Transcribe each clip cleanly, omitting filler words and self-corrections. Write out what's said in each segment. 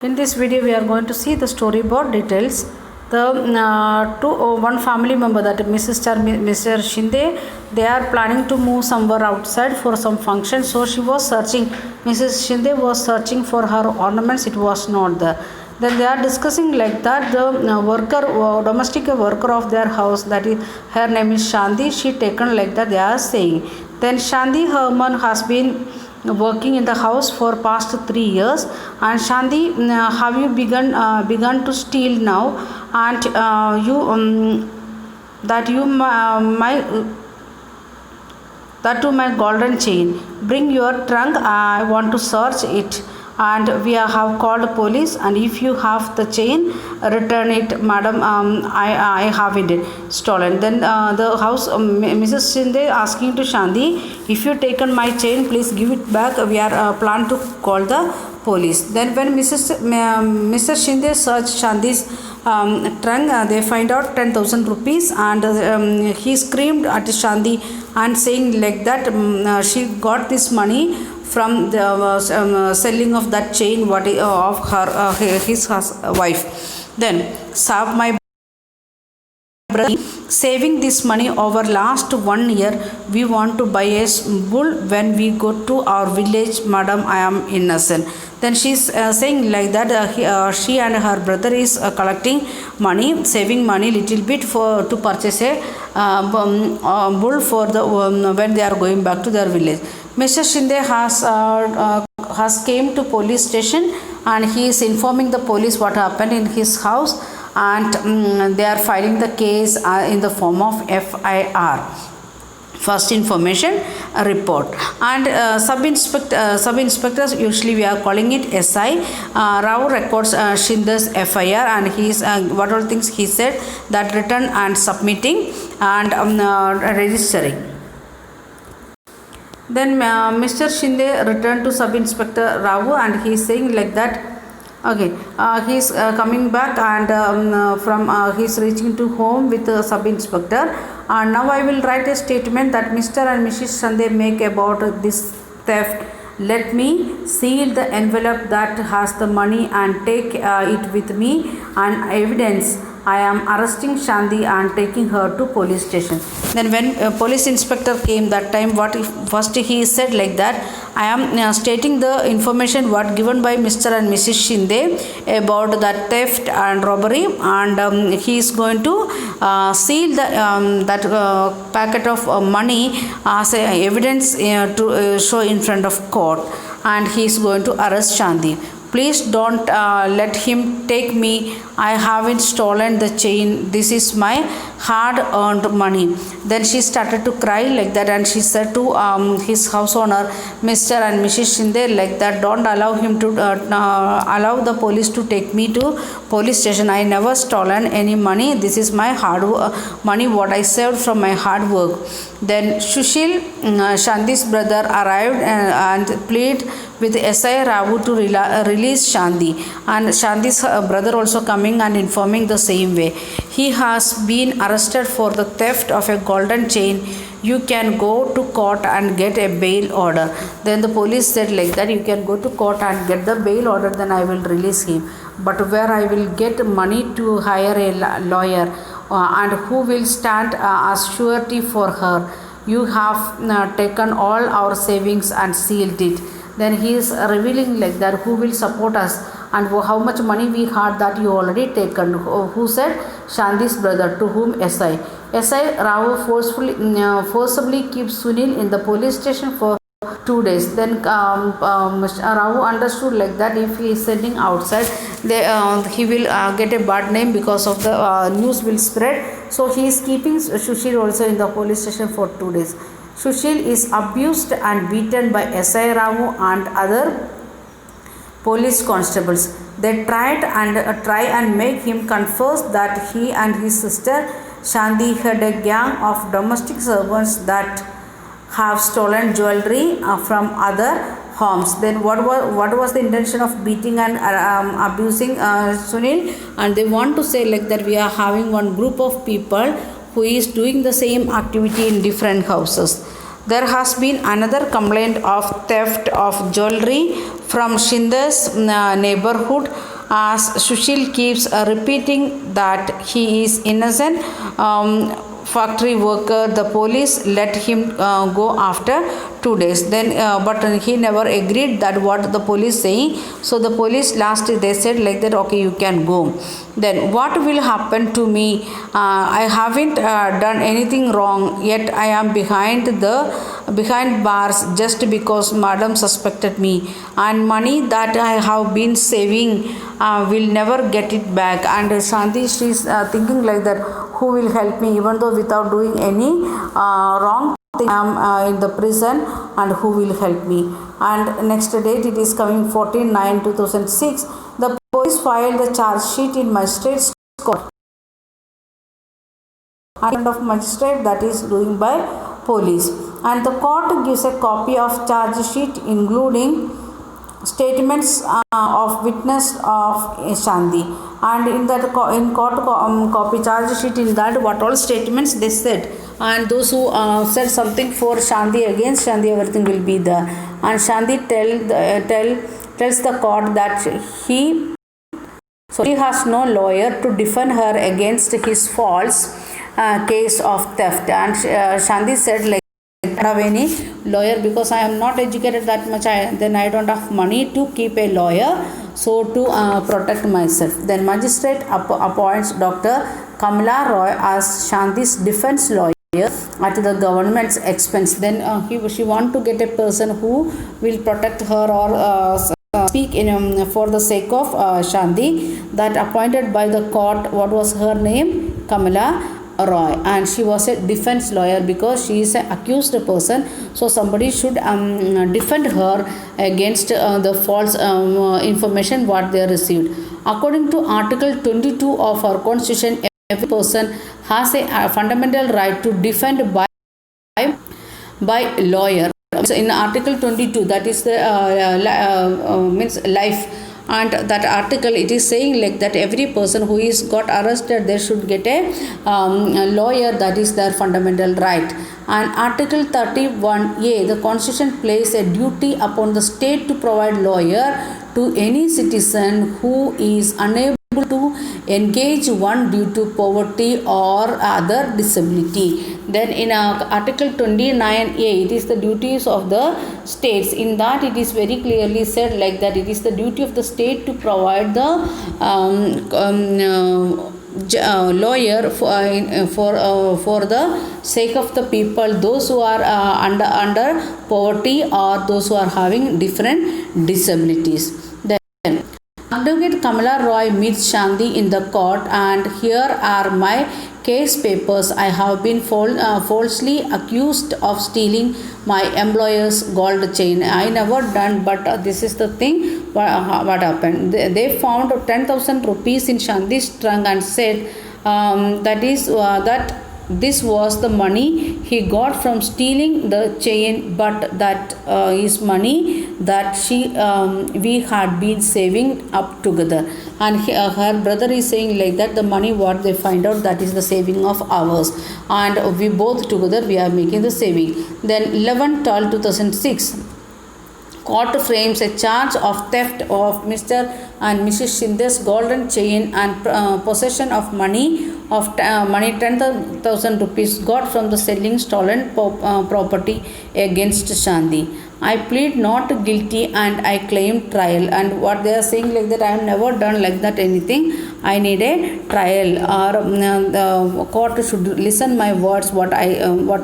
In this video, we are going to see the storyboard details. One family member, that Mr. Shinde, they are planning to move somewhere outside for some function. So she was searching. Mrs. Shinde was searching for her ornaments. It was not there. Then they are discussing like that. The domestic worker of their house, that is, her name is Shandi. She taken like that. They are saying. Then Shandi Herman has been working in the house for past 3 years, and Shandi, have you begun to steal now, and you that you my that to my golden chain, bring your trunk, I want to search it, and we have called police, and if you have the chain, return it, madam. I have it stolen. Then the house, Mrs. Shinde asking to Shandi, if you taken my chain, please give it back, we are plan to call the police. Then when Mr. Shinde searched Shandi's trunk, they find out 10,000 rupees, and he screamed at Shandi and saying like that, she got this money from the selling of that chain of her his wife. Then serve my brother, saving this money over last 1 year. We want to buy a bull when we go to our village, madam. I am innocent. Then she's saying like that, she and her brother is collecting money, saving money little bit to purchase a bull for the when they are going back to their village. Mr. Shinde has came to police station, and he is informing the police what happened in his house, and they are filing the case in the form of FIR, first information report. And sub-inspectors, usually we are calling it SI. Rao records Shinde's FIR, and he is what all things he said, that written and submitting and registering. Then Mr. Shinde returned to Sub-Inspector Rao, and he is saying like that, okay, he is coming back, and he is reaching to home with the Sub-Inspector, and now I will write a statement that Mr. and Mrs. Shinde make about this theft. Let me seal the envelope that has the money and take it with me and evidence. I am arresting Shandi and taking her to police station. Then when police inspector came that time, first he said like that, I am stating the information what given by Mr. and Mrs. Shinde about that theft and robbery, and he is going to seal that packet of money as evidence to show in front of court, and he is going to arrest Shandi. Please don't let him take me. I haven't stolen the chain. This is my hard earned money. Then she started to cry like that, and she said to his house owner, Mr. and Mrs. Shinde, like that, don't allow him to allow the police to take me to police station. I never stolen any money. This is my hard money what I saved from my hard work. Then Sushil, Shandi's brother, arrived and plead with SI Ravu to release Shandi, and Shandi's brother also coming and informing the same way. He has been arrested for the theft of a golden chain. You can go to court and get a bail order. Then the police said like that, you can go to court and get the bail order, then I will release him. But where I will get money to hire a lawyer, and who will stand as surety for her? You have taken all our savings and sealed it. Then he is revealing like that, who will support us and how much money we had that you already taken. Who said? Shandi's brother, to whom SI. SI Rao forcibly keeps Sunil in the police station for 2 days. Then Rao understood like that, if he is sending outside, he will get a bad name because of the news will spread. So he is keeping Sushil also in the police station for 2 days. Sushil is abused and beaten by SI Ramu and other police constables. They try and make him confess that he and his sister Shandi had a gang of domestic servants that have stolen jewelry from other homes. Then what was the intention of beating and abusing Sunil? And they want to say like that, we are having one group of people who is doing the same activity in different houses. There has been another complaint of theft of jewelry from Shinde's neighborhood, as Sushil keeps repeating that he is innocent factory worker, the police let him go after 2 days. Then, but he never agreed that what the police saying. So the police last they said like that. Okay, you can go. Then what will happen to me? I haven't done anything wrong yet. I am behind bars just because madam suspected me, and money that I have been saving will never get it back. And Shanti, she's thinking like that, who will help me even though without doing any wrong thing I am in the prison, and who will help me. And next date it is coming 14/9/2006. The police filed the charge sheet in magistrate's court and of magistrate, that is doing by police, and the court gives a copy of charge sheet including statements of witness of Shanti. And in that in court copy charge sheet, in that what all statements they said, and those who said something for Shanti, against Shanti, everything will be there. And Shanti tells the court that he has no lawyer to defend her against his false case of theft. And Shanti said like, I don't have any lawyer because I am not educated that much, then I don't have money to keep a lawyer, so to protect myself. Then magistrate appoints Dr. Kamala Roy as Shanti's defense lawyer at the government's expense. Then she want to get a person who will protect her or speak in for the sake of Shanti. That appointed by the court, what was her name? Kamala Roy, and she was a defense lawyer because she is an accused person, so somebody should defend her against the false information what they received. According to Article 22 of our Constitution, every person has a fundamental right to defend by lawyer. So in Article 22, that is the means life. And that article, it is saying like that every person who is got arrested, they should get a lawyer, that is their fundamental right. And Article 31A, the Constitution places a duty upon the state to provide lawyer to any citizen who is unable to engage one due to poverty or other disability. Then in Article 29A, it is the duties of the states. In that it is very clearly said like that it is the duty of the state to provide the lawyer for the sake of the people, those who are under poverty or those who are having different disabilities. Advocate Kamala Roy meets Shanti in the court, and here are my case papers. I have been falsely accused of stealing my employer's gold chain. I never done, but this is the thing. What happened? They found 10,000 rupees in Shanti's trunk and said that this was the money he got from stealing the chain, but that is money that we had been saving up together. And her brother is saying like that the money what they find out, that is the saving of ours, and we both together we are making the saving. Then 11/12/2006, court frames a charge of theft of Mr. and Mrs. Shinde's golden chain and possession of money 10,000 rupees got from the selling stolen property against Shanti. I plead not guilty and I claim trial. And what they are saying like that, I have never done like that anything. I need a trial, or the court should listen my words, what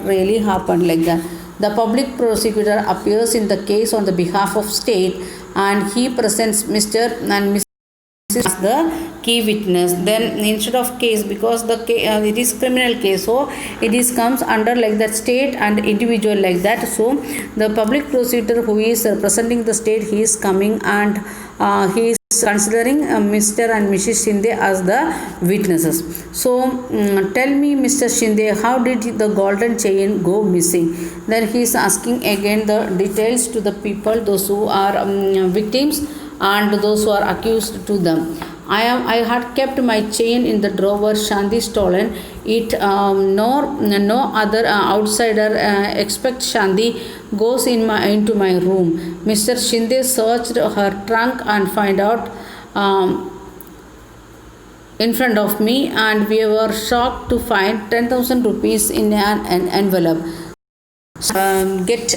really happened like that. The public prosecutor appears in the case on the behalf of state, and he presents Mr. and Mrs. as the key witness. Then instead of case, because it is criminal case, so it is comes under like that state and individual like that. So the public prosecutor who is representing the state, he is coming, and he is considering Mr. and Mrs. Shinde as the witnesses. So tell me, Mr. Shinde, how did the golden chain go missing? Then he is asking again the details to the people, those who are victims and those who are accused to them. I had kept my chain in the drawer. Shanti stolen it. No other outsider except Shanti goes into my room. Mr. Shinde searched her trunk and find out in front of me, and we were shocked to find 10,000 rupees in an envelope. Get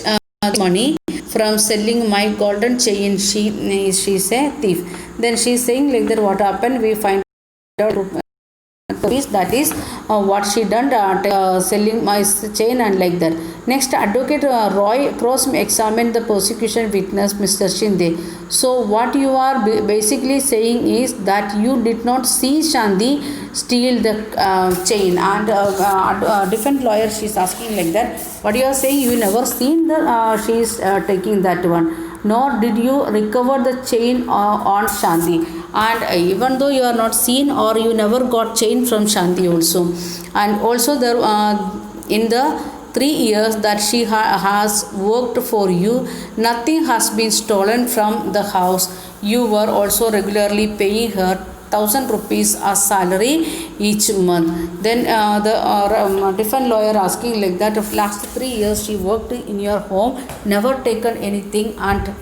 money from selling my golden chain. She's a thief. Then she's saying like that, what happened, we find out that is what she done, selling my chain and like that. Next, advocate Roy cross examined the prosecution witness Mr. Shinde. So what you are basically saying is that you did not see Shandi steal the chain, and defense lawyer, she's asking like that, what you are saying, you never seen the she's taking that one, nor did you recover the chain on Shanti, and even though you are not seen or you never got chain from Shanti also, and also there in the 3 years that she has worked for you, nothing has been stolen from the house. You were also regularly paying her 1,000 rupees as salary each month. Then the defense lawyer asking like that, of last 3 years she worked in your home, never taken anything, and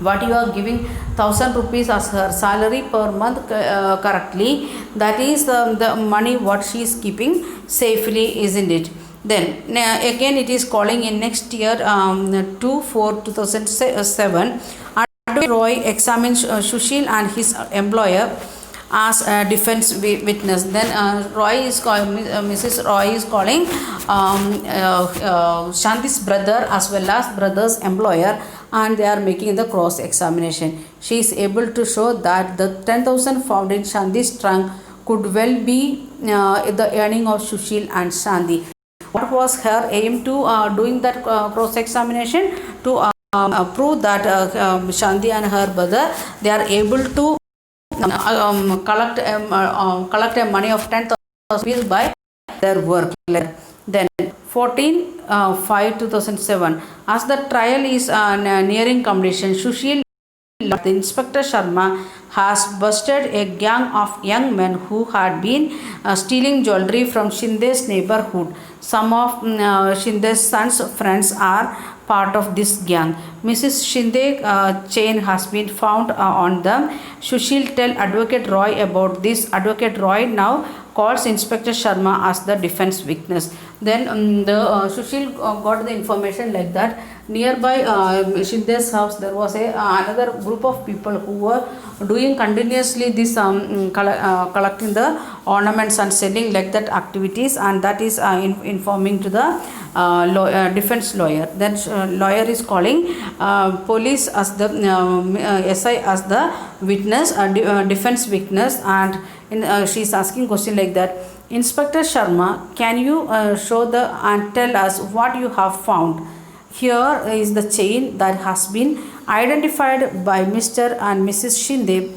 what you are giving 1,000 rupees as her salary per month correctly, that is the money what she is keeping safely, isn't it? Then again it is calling in next year, 2/4/2007, Roy examines Sushil and his employer as a defense witness. Then Roy is calling, Mrs. Roy is calling Shanti's brother as well as brother's employer, and they are making the cross examination. She is able to show that the 10,000 found in Shanti's trunk could well be the earning of Sushil and Shanti. What was her aim to doing that cross examination? To prove that Shanti and her brother, they are able to collect a money of 10,000 rupees by their work. Then 14/5/2007, as the trial is nearing completion, Sushil, the Inspector Sharma, has busted a gang of young men who had been stealing jewelry from Shinde's neighborhood. Some of Shinde's son's friends are part of this gang. Mrs. Shinde chain has been found on them. Sushil tell Advocate Roy about this. Advocate Roy now calls Inspector Sharma as the defense witness. Then the Sushil got the information like that nearby Shinde's house there was a another group of people who were doing continuously this collecting the ornaments and selling like that activities, and that is informing to the defense lawyer. Then lawyer is calling police as the SI as the witness, defense witness, and she is asking question like that, Inspector Sharma, can you show the and tell us what you have found? Here is the chain that has been identified by Mr. and Mrs. Shinde.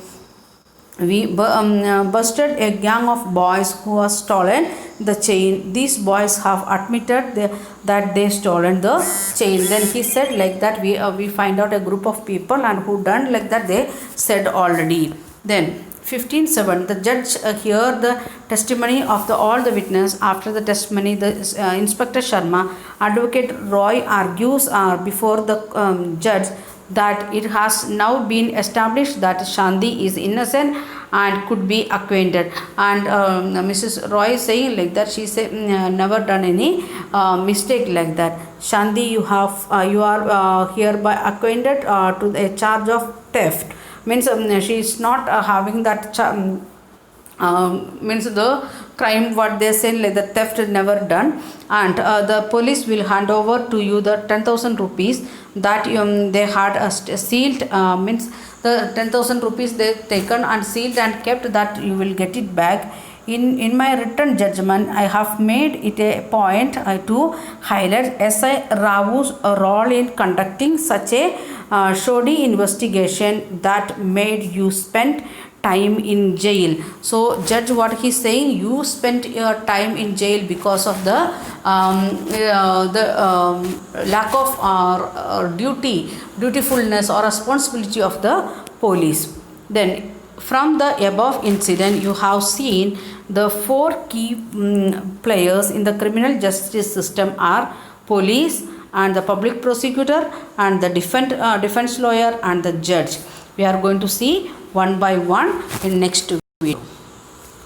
We busted a gang of boys who have stolen the chain. These boys have admitted that they stolen the chain. Then he said like that, we find out a group of people and who done like that, they said already. Then 15/7, the judge heard the testimony of all the witness. After the testimony, the Inspector Sharma, Advocate Roy argues before the judge that it has now been established that Shanti is innocent and could be acquitted. And Mrs. Roy is saying like that, she said never done any mistake like that. Shanti, you are hereby acquitted to a charge of theft. Means she is not having that means the crime what they say like the theft never done, and the police will hand over to you the 10,000 rupees that they had sealed, means the 10,000 rupees they taken and sealed and kept, that you will get it back. In my written judgment, I have made it a point to highlight SI Ravu's role in conducting such a shoddy investigation that made you spend time in jail. So judge, what he's saying, you spent your time in jail because of the lack of dutifulness or responsibility of the police. Then from the above incident, you have seen the 4 key players in the criminal justice system are police and the public prosecutor and the defense lawyer and the judge. We are going to see one by one in next video.